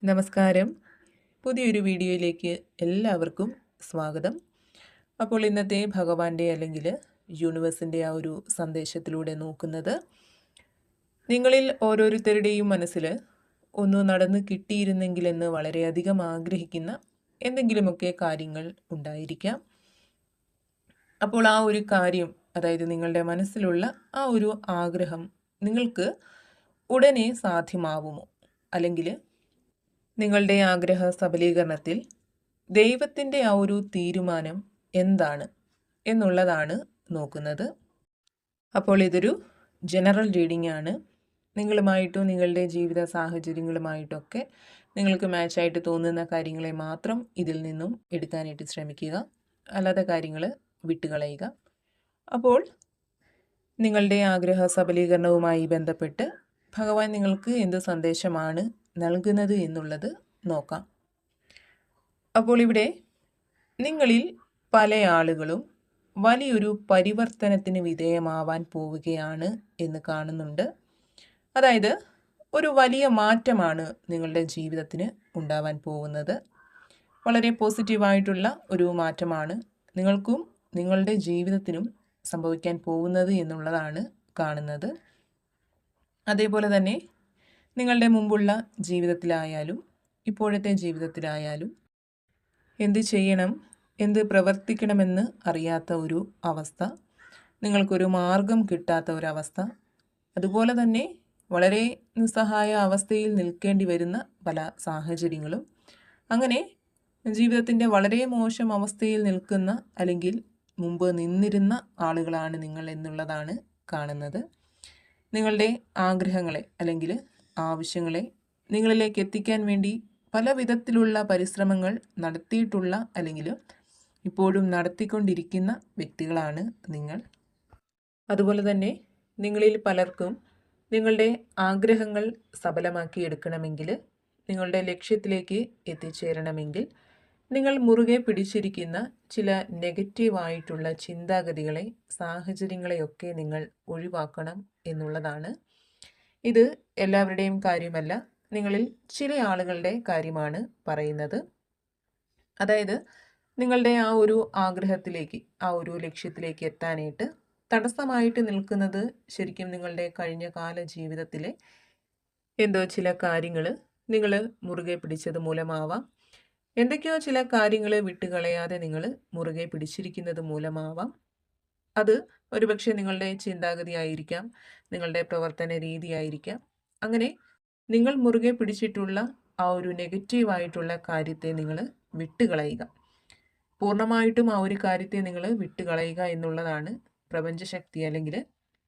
നമസ്കാരം. പുതിയൊരു വീഡിയോയിലേക്ക് എല്ലാവർക്കും സ്വാഗതം. അപ്പോൾ ഇന്നത്തെ ഭഗവാന്റെ അല്ലെങ്കിൽ യൂണിവേഴ്സിൻ്റെ ആ ഒരു സന്ദേശത്തിലൂടെ നോക്കുന്നത്, നിങ്ങളിൽ ഓരോരുത്തരുടെയും മനസ്സിൽ ഒന്ന് നടന്ന് കിട്ടിയിരുന്നെങ്കിലെന്ന് വളരെയധികം ആഗ്രഹിക്കുന്ന എന്തെങ്കിലുമൊക്കെ കാര്യങ്ങൾ ഉണ്ടായിരിക്കാം. അപ്പോൾ ആ ഒരു കാര്യം, അതായത് നിങ്ങളുടെ മനസ്സിലുള്ള ആ ഒരു ആഗ്രഹം നിങ്ങൾക്ക് ഉടനെ സാധ്യമാവുമോ? അല്ലെങ്കിൽ നിങ്ങളുടെ ആഗ്രഹ സബലീകരണത്തിൽ ദൈവത്തിൻ്റെ ആ ഒരു തീരുമാനം എന്താണ് എന്നുള്ളതാണ് നോക്കുന്നത്. അപ്പോൾ ഇതൊരു ജനറൽ റീഡിംഗ് ആണ്. നിങ്ങളുമായിട്ടും നിങ്ങളുടെ ജീവിത സാഹചര്യങ്ങളുമായിട്ടൊക്കെ നിങ്ങൾക്ക് മാച്ചായിട്ട് തോന്നുന്ന കാര്യങ്ങളെ മാത്രം ഇതിൽ നിന്നും എടുക്കാനായിട്ട് ശ്രമിക്കുക. അല്ലാത്ത കാര്യങ്ങൾ വിട്ടുകളയുക. അപ്പോൾ നിങ്ങളുടെ ആഗ്രഹ സബലീകരണവുമായി ബന്ധപ്പെട്ട് ഭഗവാൻ നിങ്ങൾക്ക് എന്ത് സന്ദേശമാണ് നൽകുന്നത് എന്നുള്ളത് നോക്കാം. അപ്പോൾ ഇവിടെ നിങ്ങളിൽ പല ആളുകളും വലിയൊരു പരിവർത്തനത്തിന് വിധേയമാവാൻ പോവുകയാണ് എന്ന് കാണുന്നുണ്ട്. അതായത് ഒരു വലിയ മാറ്റമാണ് നിങ്ങളുടെ ജീവിതത്തിന് ഉണ്ടാവാൻ പോകുന്നത്. വളരെ പോസിറ്റീവായിട്ടുള്ള ഒരു മാറ്റമാണ് നിങ്ങൾക്കും നിങ്ങളുടെ ജീവിതത്തിനും സംഭവിക്കാൻ പോകുന്നത് എന്നുള്ളതാണ് കാണുന്നത്. അതേപോലെ തന്നെ നിങ്ങളുടെ മുമ്പുള്ള ജീവിതത്തിലായാലും ഇപ്പോഴത്തെ ജീവിതത്തിലായാലും എന്ത് ചെയ്യണം, എന്ത് പ്രവർത്തിക്കണമെന്ന് അറിയാത്ത ഒരു അവസ്ഥ, നിങ്ങൾക്കൊരു മാർഗം കിട്ടാത്ത ഒരവസ്ഥ, അതുപോലെ തന്നെ വളരെ നിസ്സഹായ അവസ്ഥയിൽ നിൽക്കേണ്ടി വരുന്ന പല സാഹചര്യങ്ങളും, അങ്ങനെ ജീവിതത്തിൻ്റെ വളരെ മോശം അവസ്ഥയിൽ നിൽക്കുന്ന അല്ലെങ്കിൽ മുമ്പ് നിന്നിരുന്ന ആളുകളാണ് നിങ്ങൾ എന്നുള്ളതാണ് കാണുന്നത്. നിങ്ങളുടെ ആഗ്രഹങ്ങളെ അല്ലെങ്കിൽ ആവശ്യങ്ങളെ നിങ്ങളിലേക്ക് എത്തിക്കാൻ വേണ്ടി പല വിധത്തിലുള്ള പരിശ്രമങ്ങൾ നടത്തിയിട്ടുള്ള അല്ലെങ്കിൽ ഇപ്പോഴും നടത്തിക്കൊണ്ടിരിക്കുന്ന വ്യക്തികളാണ് നിങ്ങൾ. അതുപോലെ തന്നെ നിങ്ങളിൽ പലർക്കും നിങ്ങളുടെ ആഗ്രഹങ്ങൾ സഫലമാക്കി എടുക്കണമെങ്കിൽ, നിങ്ങളുടെ ലക്ഷ്യത്തിലേക്ക് എത്തിച്ചേരണമെങ്കിൽ നിങ്ങൾ മുറുകെ പിടിച്ചിരിക്കുന്ന ചില നെഗറ്റീവായിട്ടുള്ള ചിന്താഗതികളെ, സാഹചര്യങ്ങളെയൊക്കെ നിങ്ങൾ ഒഴിവാക്കണം എന്നുള്ളതാണ്. ഇത് എല്ലാവരുടെയും കാര്യമല്ല, നിങ്ങളിൽ ചില ആളുകളുടെ കാര്യമാണ് പറയുന്നത്. അതായത് നിങ്ങളുടെ ആ ഒരു ആഗ്രഹത്തിലേക്ക്, ആ ഒരു ലക്ഷ്യത്തിലേക്ക് എത്താനായിട്ട് തടസ്സമായിട്ട് നിൽക്കുന്നത് ശരിക്കും നിങ്ങളുടെ കഴിഞ്ഞ കാല ജീവിതത്തിലെ എന്തോ ചില കാര്യങ്ങൾ നിങ്ങൾ മുറുകെ പിടിച്ചത് മൂലമാവാം. എന്തൊക്കെയോ ചില കാര്യങ്ങൾ വിട്ടുകളയാതെ നിങ്ങൾ മുറുകെ പിടിച്ചിരിക്കുന്നത് മൂലമാവാം. അത് ഒരുപക്ഷെ നിങ്ങളുടെ ചിന്താഗതി ആയിരിക്കാം, നിങ്ങളുടെ പ്രവർത്തന രീതിയായിരിക്കാം. അങ്ങനെ നിങ്ങൾ മുറുകെ പിടിച്ചിട്ടുള്ള ആ ഒരു നെഗറ്റീവായിട്ടുള്ള കാര്യത്തെ നിങ്ങൾ വിട്ടുകളയുക. പൂർണ്ണമായിട്ടും ആ ഒരു കാര്യത്തെ നിങ്ങൾ വിട്ടുകളയുക എന്നുള്ളതാണ് പ്രപഞ്ചശക്തി അല്ലെങ്കിൽ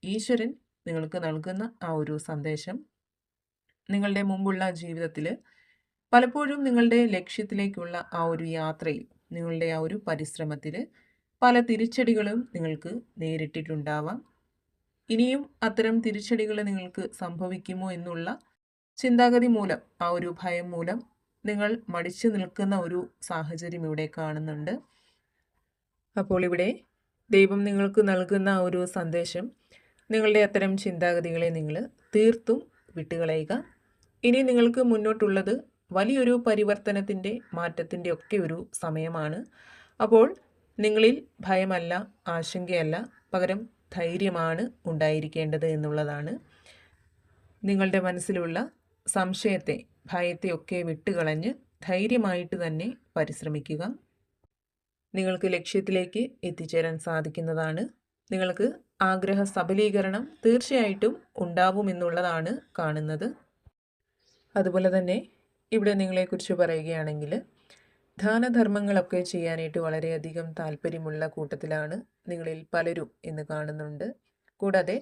ഈശ്വരൻ നിങ്ങൾക്ക് നൽകുന്ന ആ ഒരു സന്ദേശം. നിങ്ങളുടെ മുമ്പുള്ള ജീവിതത്തിൽ പലപ്പോഴും നിങ്ങളുടെ ലക്ഷ്യത്തിലേക്കുള്ള ആ ഒരു യാത്രയിൽ, നിങ്ങളുടെ ആ ഒരു പരിശ്രമത്തിൽ പല തിരിച്ചടികളും നിങ്ങൾക്ക് നേരിട്ടിട്ടുണ്ടാവാം. ഇനിയും അത്തരം തിരിച്ചടികൾ നിങ്ങൾക്ക് സംഭവിക്കുമോ എന്നുള്ള ചിന്താഗതി മൂലം, ആ ഒരു ഭയം മൂലം നിങ്ങൾ മടിച്ചു നിൽക്കുന്ന ഒരു സാഹചര്യം ഇവിടെ കാണുന്നുണ്ട്. അപ്പോൾ ഇവിടെ ദൈവം നിങ്ങൾക്ക് നൽകുന്ന ആ ഒരു സന്ദേശം, നിങ്ങളുടെ അത്തരം ചിന്താഗതികളെ നിങ്ങൾ തീർത്തും വിട്ടുകളയുക. ഇനി നിങ്ങൾക്ക് മുന്നോട്ടുള്ളത് വലിയൊരു പരിവർത്തനത്തിൻ്റെ, മാറ്റത്തിൻ്റെ ഒക്കെ ഒരു സമയമാണ്. അപ്പോൾ നിങ്ങളിൽ ഭയമല്ല, ആശങ്കയല്ല, പകരം ധൈര്യമാണ് ഉണ്ടായിരിക്കേണ്ടത് എന്നുള്ളതാണ്. നിങ്ങളുടെ മനസ്സിലുള്ള സംശയത്തെ, ഭയത്തെയൊക്കെ വിട്ടുകളഞ്ഞ് ധൈര്യമായിട്ട് തന്നെ പരിശ്രമിക്കുക. നിങ്ങൾക്ക് ലക്ഷ്യത്തിലേക്ക് എത്തിച്ചേരാൻ സാധിക്കുന്നതാണ്. നിങ്ങൾക്ക് ആഗ്രഹ സബലീകരണം തീർച്ചയായിട്ടും ഉണ്ടാവുമെന്നുള്ളതാണ് കാണുന്നത്. അതുപോലെ തന്നെ ഇവിടെ നിങ്ങളെക്കുറിച്ച് പറയുകയാണെങ്കിൽ ദാനധർമ്മങ്ങളൊക്കെ ചെയ്യാനായിട്ട് വളരെയധികം താല്പര്യമുള്ള കൂട്ടത്തിലാണ് നിങ്ങളിൽ പലരും എന്ന് കാണുന്നുണ്ട്. കൂടാതെ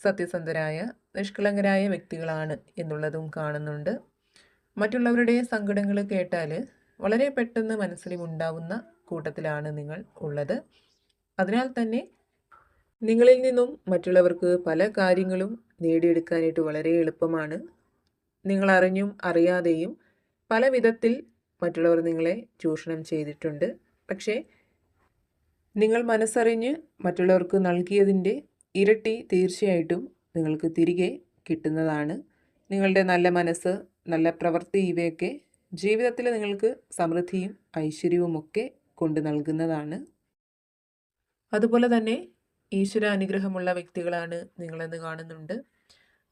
സത്യസന്ധരായ, നിഷ്കളങ്കരായ വ്യക്തികളാണ് എന്നുള്ളതും കാണുന്നുണ്ട്. മറ്റുള്ളവരുടെ സങ്കടങ്ങൾ കേട്ടാൽ വളരെ പെട്ടെന്ന് മനസ്സിലുണ്ടാവുന്ന കൂട്ടത്തിലാണ് നിങ്ങൾ ഉള്ളത്. അതിനാൽ തന്നെ നിങ്ങളിൽ നിന്നും മറ്റുള്ളവർക്ക് പല കാര്യങ്ങളും നേടിയെടുക്കാനായിട്ട് വളരെ എളുപ്പമാണ്. നിങ്ങൾ അറിഞ്ഞും അറിയാതെയും പല വിധത്തിൽ മറ്റുള്ളവർ നിങ്ങളെ ചൂഷണം ചെയ്തിട്ടുണ്ട്. പക്ഷേ നിങ്ങൾ മനസ്സറിഞ്ഞ് മറ്റുള്ളവർക്ക് നൽകിയതിൻ്റെ ഇരട്ടി തീർച്ചയായിട്ടും നിങ്ങൾക്ക് തിരികെ കിട്ടുന്നതാണ്. നിങ്ങളുടെ നല്ല മനസ്സ്, നല്ല പ്രവൃത്തി, ഇവയൊക്കെ ജീവിതത്തിൽ നിങ്ങൾക്ക് സമൃദ്ധിയും ഐശ്വര്യവും ഒക്കെ കൊണ്ട് നൽകുന്നതാണ്. അതുപോലെ തന്നെ ഈശ്വര അനുഗ്രഹമുള്ള വ്യക്തികളാണ് നിങ്ങളെന്ന് കാണുന്നുണ്ട്.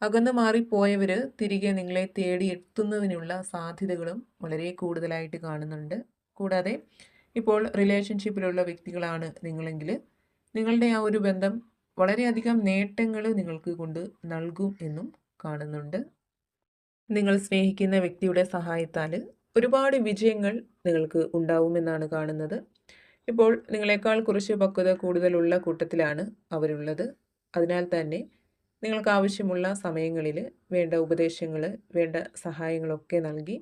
അകന്നു മാറിപ്പോയവർ തിരികെ നിങ്ങളെ തേടി എത്തുന്നതിനുള്ള സാധ്യതകളും വളരെ കൂടുതലായിട്ട് കാണുന്നുണ്ട്. കൂടാതെ ഇപ്പോൾ റിലേഷൻഷിപ്പിലുള്ള വ്യക്തികളാണ് നിങ്ങളെങ്കിൽ നിങ്ങളുടെ ആ ഒരു ബന്ധം വളരെയധികം നേട്ടങ്ങൾ നിങ്ങൾക്ക് കൊണ്ട് നൽകും എന്നും കാണുന്നുണ്ട്. നിങ്ങൾ സ്നേഹിക്കുന്ന വ്യക്തിയുടെ സഹായത്താൽ ഒരുപാട് വിജയങ്ങൾ നിങ്ങൾക്ക് ഉണ്ടാവുമെന്നാണ് കാണുന്നത്. ഇപ്പോൾ നിങ്ങളെക്കാൾ കുറച്ച് പക്വത കൂടുതലുള്ള കൂട്ടത്തിലാണ് അവരുള്ളത്. അതിനാൽ തന്നെ നിങ്ങൾക്ക് ആവശ്യമുള്ള സമയങ്ങളിൽ വേണ്ട ഉപദേശങ്ങൾ, വേണ്ട സഹായങ്ങളൊക്കെ നൽകി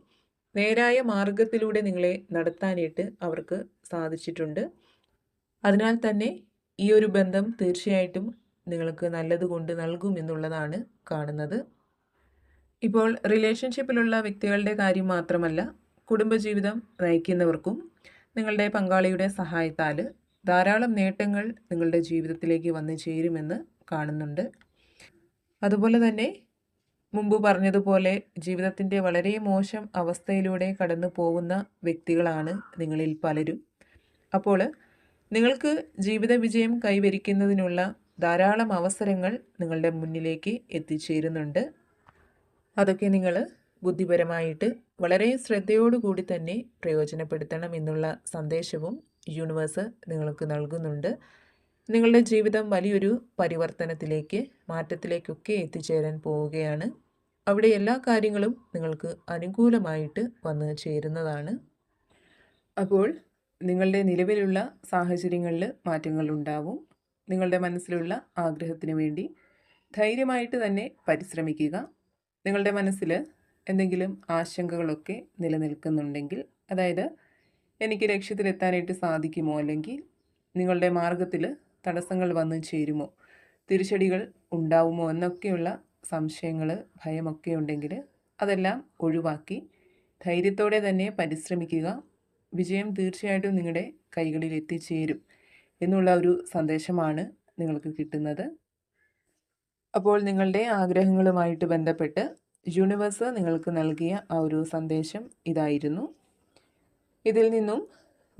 നേരായ മാർഗത്തിലൂടെ നിങ്ങളെ നടത്താനായിട്ട് അവർക്ക് സാധിച്ചിട്ടുണ്ട്. അതിനാൽ തന്നെ ഈ ഒരു ബന്ധം തീർച്ചയായിട്ടും നിങ്ങൾക്ക് നല്ലത് കൊണ്ട് നൽകുമെന്നുള്ളതാണ് കാണുന്നത്. ഇപ്പോൾ റിലേഷൻഷിപ്പിലുള്ള വ്യക്തികളുടെ കാര്യം മാത്രമല്ല, കുടുംബജീവിതം നയിക്കുന്നവർക്കും നിങ്ങളുടെ പങ്കാളിയുടെ സഹായത്താൽ ധാരാളം നേട്ടങ്ങൾ നിങ്ങളുടെ ജീവിതത്തിലേക്ക് വന്നു ചേരുമെന്ന് കാണുന്നുണ്ട്. അതുപോലെ തന്നെ മുമ്പ് പറഞ്ഞതുപോലെ ജീവിതത്തിൻ്റെ വളരെ മോശം അവസ്ഥയിലൂടെ കടന്നു പോകുന്ന വ്യക്തികളാണ് നിങ്ങളിൽ പലരും. അപ്പോൾ നിങ്ങൾക്ക് ജീവിത വിജയം കൈവരിക്കുന്നതിനുള്ള ധാരാളം അവസരങ്ങൾ നിങ്ങളുടെ മുന്നിലേക്ക് എത്തിച്ചേരുന്നുണ്ട്. അതൊക്കെ നിങ്ങൾ ബുദ്ധിപരമായിട്ട് വളരെ ശ്രദ്ധയോടുകൂടി തന്നെ പ്രയോജനപ്പെടുത്തണം എന്നുള്ള സന്ദേശവും യൂണിവേഴ്സ് നിങ്ങൾക്ക് നൽകുന്നുണ്ട്. നിങ്ങളുടെ ജീവിതം വലിയൊരു പരിവർത്തനത്തിലേക്ക്, മാറ്റത്തിലേക്കൊക്കെ എത്തിച്ചേരാൻ പോവുകയാണ്. അവിടെ എല്ലാ കാര്യങ്ങളും നിങ്ങൾക്ക് അനുകൂലമായിട്ട് വന്ന് ചേരുന്നതാണ്. അപ്പോൾ നിങ്ങളുടെ നിലവിലുള്ള സാഹചര്യങ്ങളിൽ മാറ്റങ്ങൾ ഉണ്ടാവും. നിങ്ങളുടെ മനസ്സിലുള്ള ആഗ്രഹത്തിന് വേണ്ടി ധൈര്യമായിട്ട് തന്നെ പരിശ്രമിക്കുക. നിങ്ങളുടെ മനസ്സിൽ എന്തെങ്കിലും ആശങ്കകളൊക്കെ നിലനിൽക്കുന്നുണ്ടെങ്കിൽ, അതായത് എനിക്ക് ലക്ഷ്യത്തിലെത്താനായിട്ട് സാധിക്കുമോ, അല്ലെങ്കിൽ നിങ്ങളുടെ മാർഗത്തിൽ തടസ്സങ്ങൾ വന്നു ചേരുമോ, തിരിച്ചടികൾ ഉണ്ടാവുമോ എന്നൊക്കെയുള്ള സംശയങ്ങൾ, ഭയമൊക്കെ ഉണ്ടെങ്കിൽ അതെല്ലാം ഒഴിവാക്കി ധൈര്യത്തോടെ തന്നെ പരിശ്രമിക്കുക. വിജയം തീർച്ചയായിട്ടും നിങ്ങളുടെ കൈകളിൽ എത്തിച്ചേരും എന്നുള്ള ഒരു സന്ദേശമാണ് നിങ്ങൾക്ക് കിട്ടുന്നത്. അപ്പോൾ നിങ്ങളുടെ ആഗ്രഹങ്ങളുമായിട്ട് ബന്ധപ്പെട്ട് യൂണിവേഴ്സ് നിങ്ങൾക്ക് നൽകിയ ആ ഒരു സന്ദേശം ഇതായിരുന്നു. ഇതിൽ നിന്നും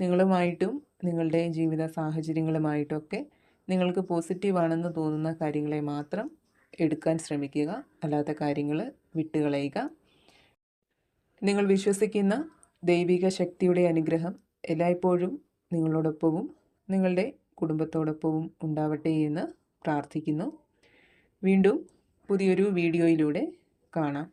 നിങ്ങളുമായിട്ടും നിങ്ങളുടെ ജീവിത സാഹചര്യങ്ങളുമായിട്ടൊക്കെ നിങ്ങൾക്ക് പോസിറ്റീവാണെന്ന് തോന്നുന്ന കാര്യങ്ങളെ മാത്രം എടുക്കാൻ ശ്രമിക്കുക. അല്ലാത്ത കാര്യങ്ങൾ വിട്ടുകളയുക. നിങ്ങൾ വിശ്വസിക്കുന്ന ദൈവിക ശക്തിയുടെ അനുഗ്രഹം എല്ലായ്പ്പോഴും നിങ്ങളോടൊപ്പവും നിങ്ങളുടെ കുടുംബത്തോടൊപ്പവും ഉണ്ടാവട്ടെ എന്ന് പ്രാർത്ഥിക്കുന്നു. വീണ്ടും പുതിയൊരു വീഡിയോയിലൂടെ കാണാം.